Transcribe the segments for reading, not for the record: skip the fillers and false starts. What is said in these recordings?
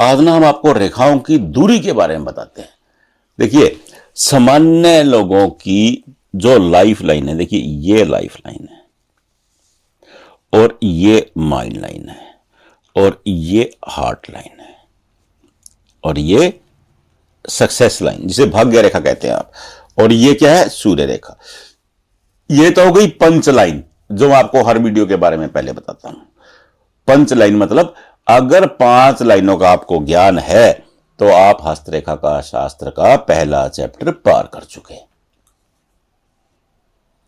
आज ना हम आपको रेखाओं की दूरी के बारे में बताते हैं। देखिए, सामान्य लोगों की जो लाइफ लाइन है, देखिए ये लाइफ लाइन है और ये माइंड लाइन है और ये हार्ट लाइन है और ये सक्सेस लाइन, जिसे भाग्य रेखा कहते हैं आप, और ये क्या है, सूर्य रेखा। ये तो हो गई पंच लाइन, जो मैं आपको हर वीडियो के बारे में पहले बताता हूं। पंच लाइन मतलब अगर 5 लाइनों का आपको ज्ञान है तो आप हस्तरेखा का शास्त्र का पहला चैप्टर पार कर चुके।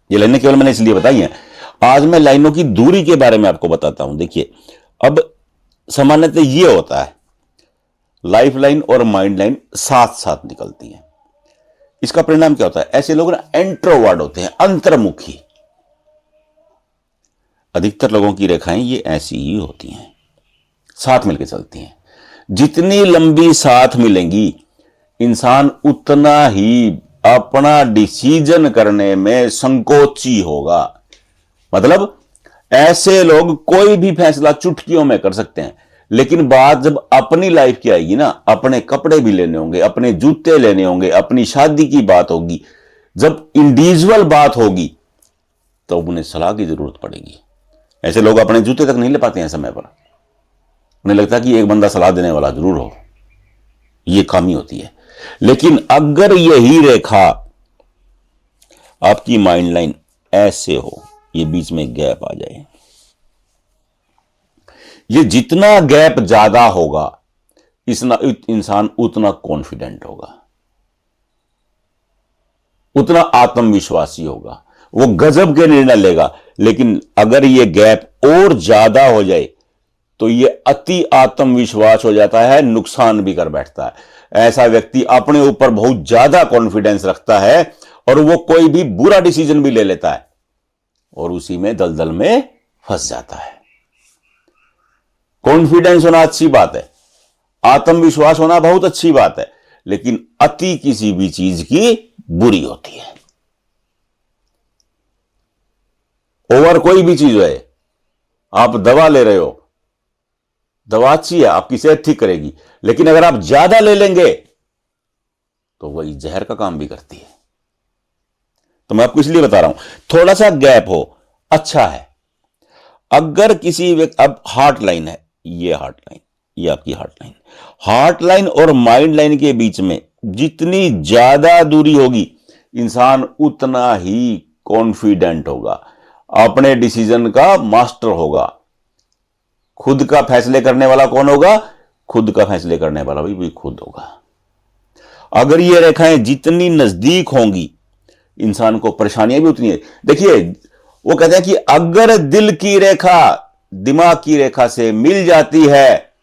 ये लाइनें केवल मैंने इसलिए बताई हैं। आज मैं लाइनों की दूरी के बारे में आपको बताता हूं। देखिए, अब सामान्यतः ये होता है, लाइफ लाइन और माइंड लाइन साथ साथ निकलती हैं। इसका परिणाम क्या होता है, ऐसे लोग ना एंट्रोवर्ड होते हैं, अंतर्मुखी। अधिकतर लोगों की रेखाएं ये ऐसी ही होती हैं, साथ मिलकर चलती हैं। जितनी लंबी साथ मिलेंगी, इंसान उतना ही अपना डिसीजन करने में संकोची होगा। मतलब ऐसे लोग कोई भी फैसला चुटकियों में कर सकते हैं, लेकिन बात जब अपनी लाइफ की आएगी ना, अपने कपड़े भी लेने होंगे, अपने जूते लेने होंगे, अपनी शादी की बात होगी, जब इंडिविजुअल बात होगी तो उन्हें सलाह की जरूरत पड़ेगी। ऐसे लोग अपने जूते तक नहीं ले पाते हैं समय पर। उन्हें लगता है कि एक बंदा सलाह देने वाला जरूर हो, यह खामी होती है। लेकिन अगर यही रेखा आपकी माइंड लाइन ऐसे हो, ये बीच में गैप आ जाए, ये जितना गैप ज्यादा होगा, इंसान उतना कॉन्फिडेंट होगा, उतना आत्मविश्वासी होगा, वो गजब के निर्णय लेगा। लेकिन अगर ये गैप और ज्यादा हो जाए तो ये अति आत्मविश्वास हो जाता है, नुकसान भी कर बैठता है। ऐसा व्यक्ति अपने ऊपर बहुत ज्यादा कॉन्फिडेंस रखता है और वो कोई भी बुरा डिसीजन भी ले लेता है और उसी में दलदल में फंस जाता है। कॉन्फिडेंस होना अच्छी बात है, आत्मविश्वास होना बहुत अच्छी बात है, लेकिन अति किसी भी चीज की बुरी होती है। ओवर कोई भी चीज है, आप दवा ले रहे हो, दवा अच्छी है, आपकी सेहत ठीक करेगी, लेकिन अगर आप ज्यादा ले लेंगे तो वही जहर का काम भी करती है। तो मैं आपको इसलिए बता रहा हूं, थोड़ा सा गैप हो अच्छा है। अगर किसी व्यक्ति, अब हार्ट लाइन है, ये हार्ट लाइन, ये आपकी हार्ट लाइन और माइंड लाइन के बीच में जितनी ज्यादा दूरी होगी, इंसान उतना ही कॉन्फिडेंट होगा, अपने डिसीजन का मास्टर होगा। खुद का फैसले करने वाला कौन होगा, खुद का फैसले करने वाला भी खुद होगा। अगर ये रेखाएं जितनी नजदीक होंगी, इंसान को परेशानियां भी उतनी है। देखिए, वो कहते हैं कि अगर दिल की रेखा दिमाग की रेखा से मिल जाती है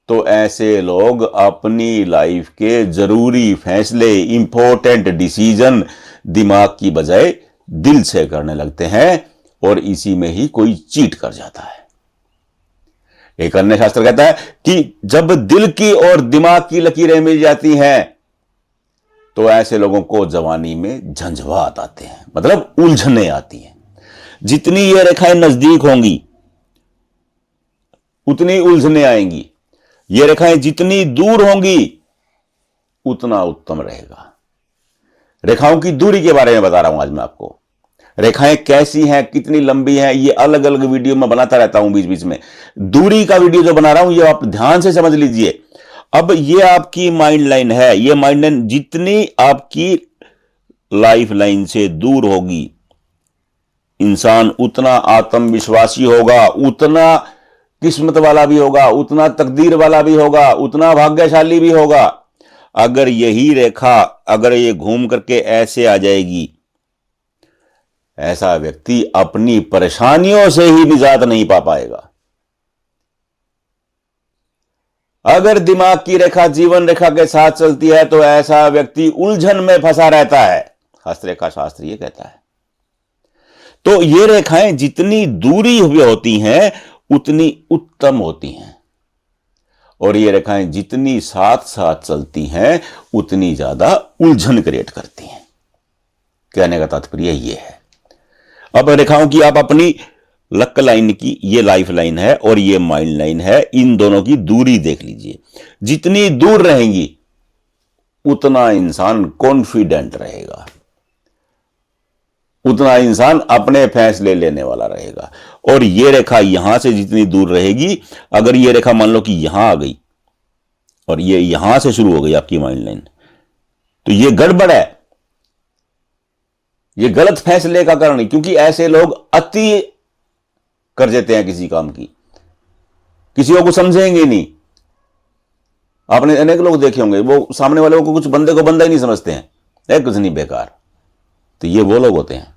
तो ऐसे लोग अपनी लाइफ के जरूरी फैसले, इंपॉर्टेंट डिसीजन दिमाग की बजाय दिल से करने लगते हैं और इसी में ही कोई चीट कर जाता है। एक अन्य शास्त्र कहता है कि जब दिल की और दिमाग की लकीरें मिल जाती हैं तो ऐसे लोगों को जवानी में झंझवात आते हैं, मतलब उलझने आती हैं। जितनी ये रेखाएं नजदीक होंगी उतनी उलझने आएंगी, ये रेखाएं जितनी दूर होंगी उतना उत्तम रहेगा। रेखाओं की दूरी के बारे में बता रहा हूं आज मैं आपको। रेखाएं कैसी हैं, कितनी लंबी हैं, ये अलग अलग वीडियो में बनाता रहता हूं बीच बीच में। दूरी का वीडियो जो बना रहा हूं ये आप ध्यान से समझ लीजिए। अब ये आपकी माइंड लाइन है, ये माइंड लाइन जितनी आपकी लाइफ लाइन से दूर होगी, इंसान उतना आत्मविश्वासी होगा, उतना किस्मत वाला भी होगा, उतना तकदीर वाला भी होगा, उतना भाग्यशाली भी होगा। अगर यही रेखा अगर ये घूम करके ऐसे आ जाएगी, ऐसा व्यक्ति अपनी परेशानियों से ही निजात नहीं पा पाएगा। अगर दिमाग की रेखा जीवन रेखा के साथ चलती है तो ऐसा व्यक्ति उलझन में फंसा रहता है, हस्तरेखा शास्त्र ये कहता है। तो ये रेखाएं जितनी दूरी हुई होती हैं उतनी उत्तम होती हैं, और ये रेखाएं जितनी साथ साथ चलती हैं उतनी ज्यादा उलझन क्रिएट करती हैं। कहने का तात्पर्य ये है। अब रेखाओं की आप अपनी लक लाइन की ये लाइफ लाइन है और ये माइंड लाइन है, इन दोनों की दूरी देख लीजिए। जितनी दूर रहेंगी उतना इंसान कॉन्फिडेंट रहेगा, उतना इंसान अपने फैसले लेने वाला रहेगा। और ये रेखा यहां से जितनी दूर रहेगी, अगर ये रेखा मान लो कि यहां आ गई और ये यहां से शुरू हो गई आपकी माइंड लाइन, तो ये गड़बड़ है, ये गलत फैसले का कारण है। क्योंकि ऐसे लोग अति कर देते हैं किसी काम की, किसी को समझेंगे नहीं। आपने अनेक लोग देखे होंगे, वो सामने वाले को कुछ बंदे को बंदा ही नहीं समझते हैं, कुछ नहीं, बेकार। तो ये वो लोग होते हैं।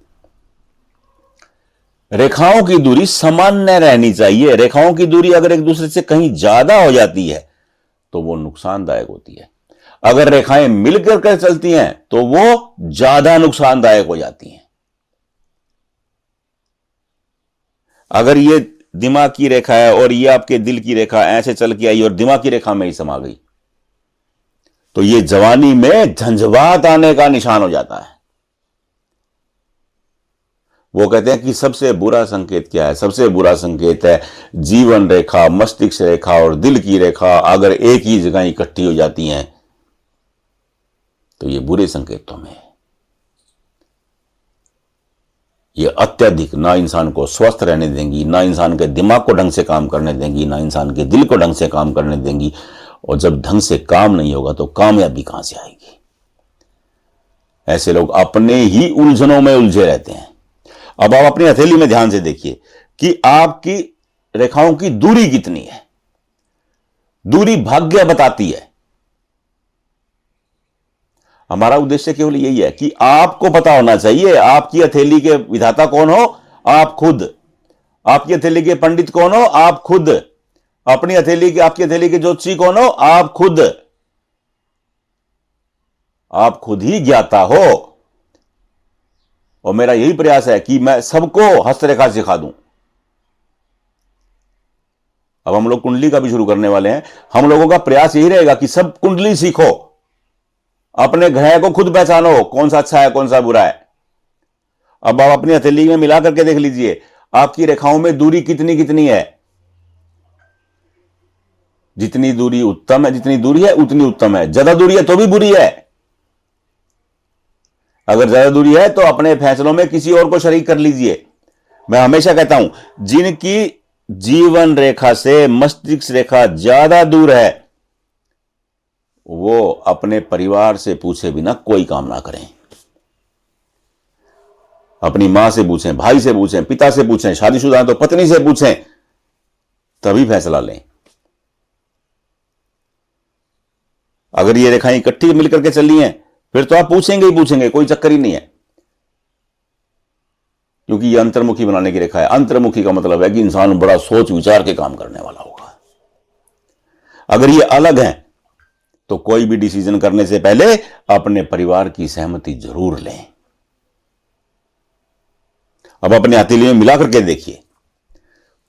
रेखाओं की दूरी सामान्य रहनी चाहिए। रेखाओं की दूरी अगर एक दूसरे से कहीं ज्यादा हो जाती है तो वो नुकसानदायक होती है। अगर रेखाएं मिलकर कर चलती हैं तो वो ज्यादा नुकसानदायक हो जाती हैं। अगर ये दिमाग की रेखा है और ये आपके दिल की रेखा ऐसे चल के आई और दिमाग की रेखा में ही समा गई, तो ये जवानी में झंझवात आने का निशान हो जाता है। वो कहते हैं कि सबसे बुरा संकेत क्या है? सबसे बुरा संकेत है जीवन रेखा, मस्तिष्क रेखा और दिल की रेखा अगर एक ही जगह इकट्ठी हो जाती हैं तो ये बुरे संकेतों में है। ये अत्यधिक ना इंसान को स्वस्थ रहने देंगी, ना इंसान के दिमाग को ढंग से काम करने देंगी, ना इंसान के दिल को ढंग से काम करने देंगी। और जब ढंग से काम नहीं होगा तो कामयाबी कहां से आएगी? ऐसे लोग अपने ही उलझनों में उलझे रहते हैं। अब आप अपनी हथेली में ध्यान से देखिए कि आपकी रेखाओं की दूरी कितनी है। दूरी भाग्य बताती है। हमारा उद्देश्य केवल यही है कि आपको पता होना चाहिए आपकी हथेली के विधाता कौन हो, आप खुद। आपकी हथेली के पंडित कौन हो, आप खुद। अपनी हथेली के, आपकी हथेली के ज्योतिषी कौन हो, आप खुद। आप खुद ही ज्ञाता हो। और मेरा यही प्रयास है कि मैं सबको हस्तरेखा सिखा दूं। अब हम लोग कुंडली का भी शुरू करने वाले हैं। हम लोगों का प्रयास यही रहेगा कि सब कुंडली सीखो, अपने ग्रह को खुद पहचानो, कौन सा अच्छा है कौन सा बुरा है। अब आप अपनी हथेली में मिला करके देख लीजिए आपकी रेखाओं में दूरी कितनी कितनी है। जितनी दूरी उत्तम है, जितनी दूरी है उतनी उत्तम है। ज्यादा दूरी है तो भी बुरी है। अगर ज्यादा दूरी है तो अपने फैसलों में किसी और को शरीक कर लीजिए। मैं हमेशा कहता हूं जिनकी जीवन रेखा से मस्तिष्क रेखा ज्यादा दूर है वो अपने परिवार से पूछे बिना कोई काम ना करें। अपनी मां से पूछें, भाई से पूछें, पिता से पूछें, शादीशुदा हैं तो पत्नी से पूछें, तभी फैसला लें। अगर ये रेखाएं इकट्ठी मिलकर के चल रही हैं फिर तो आप पूछेंगे ही पूछेंगे, कोई चक्कर ही नहीं है। क्योंकि ये अंतर्मुखी बनाने की रेखा है। अंतर्मुखी का मतलब है कि इंसान बड़ा सोच विचार के काम करने वाला होगा। अगर ये अलग है तो कोई भी डिसीजन करने से पहले अपने परिवार की सहमति जरूर लें। अब अपने हथेली में मिला करके देखिए।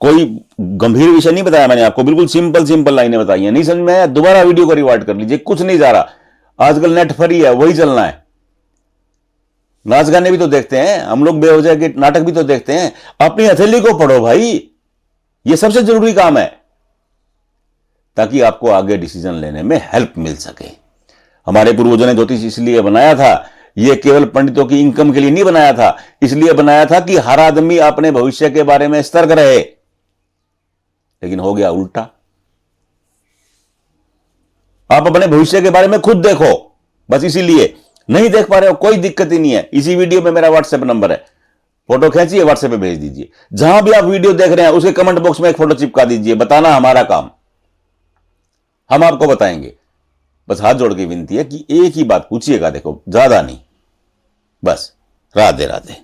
कोई गंभीर विषय नहीं बताया मैंने आपको, बिल्कुल सिंपल लाइनें बताई हैं। नहीं समझ में आया दोबारा वीडियो को रिवाइंड कर लीजिए, कुछ नहीं जा रहा। आजकल नेट फ्री है, वही चलना है। नाच गाने भी तो देखते हैं हम लोग, बेवजह के नाटक भी तो देखते हैं। अपनी हथेली को पढ़ो भाई, यह सबसे जरूरी काम है ताकि आपको आगे डिसीजन लेने में हेल्प मिल सके। हमारे पूर्वजों ने ज्योतिष इसलिए बनाया था, यह केवल पंडितों की इनकम के लिए नहीं बनाया था, इसलिए बनाया था कि हर आदमी अपने भविष्य के बारे में सतर्क रहे। लेकिन हो गया उल्टा। आप अपने भविष्य के बारे में खुद देखो, बस इसीलिए। नहीं देख पा रहे हो कोई दिक्कत ही नहीं है। इसी वीडियो में मेरा व्हाट्सएप नंबर है, फोटो खींचिए व्हाट्सएप पे भेज दीजिए। जहां भी आप वीडियो देख रहे हैं उसके कमेंट बॉक्स में एक फोटो चिपका दीजिए, बताना हमारा काम, हम आपको बताएंगे। बस हाथ जोड़ के विनती है कि एक ही बात पूछिएगा, देखो ज्यादा नहीं, बस। राधे राधे।